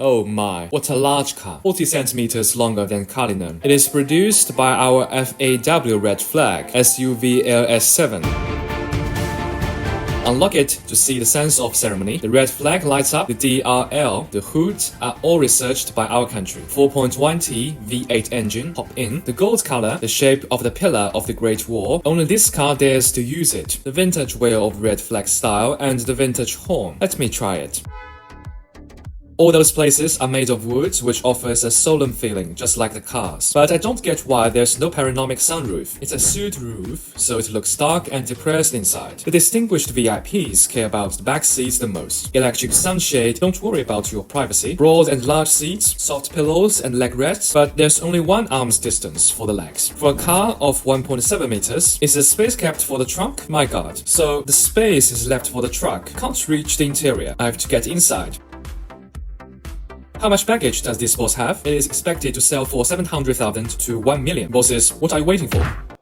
Oh my, what a large car, 40 centimeters longer than Cullinan. It is produced by our FAW red flag SUV LS7. Unlock it to see the sense of ceremony. The red flag lights up, the DRL, the hood are all researched by our country. 4.1T V8 engine, hop in. The gold color, the shape of the pillar of the Great War. Only this car dares to use it. The vintage wheel of red flag style and the vintage horn. Let me try it. All those places are made of wood, which offers a solemn feeling, just like the cars. But I don't get why there's no panoramic sunroof. It's a soot roof, so it looks dark and depressed inside. The distinguished VIPs care about the back seats the most. Electric sunshade, don't worry about your privacy. Broad and large seats, soft pillows and leg rests, but there's only 1 arm's distance for the legs. For a car of 1.7 meters, is the space kept for the trunk? My god. So the space is left for the truck. Can't reach the interior. I have to get inside. How much baggage does this boss have? It is expected to sell for 700,000 to 1 million. Bosses, what are you waiting for?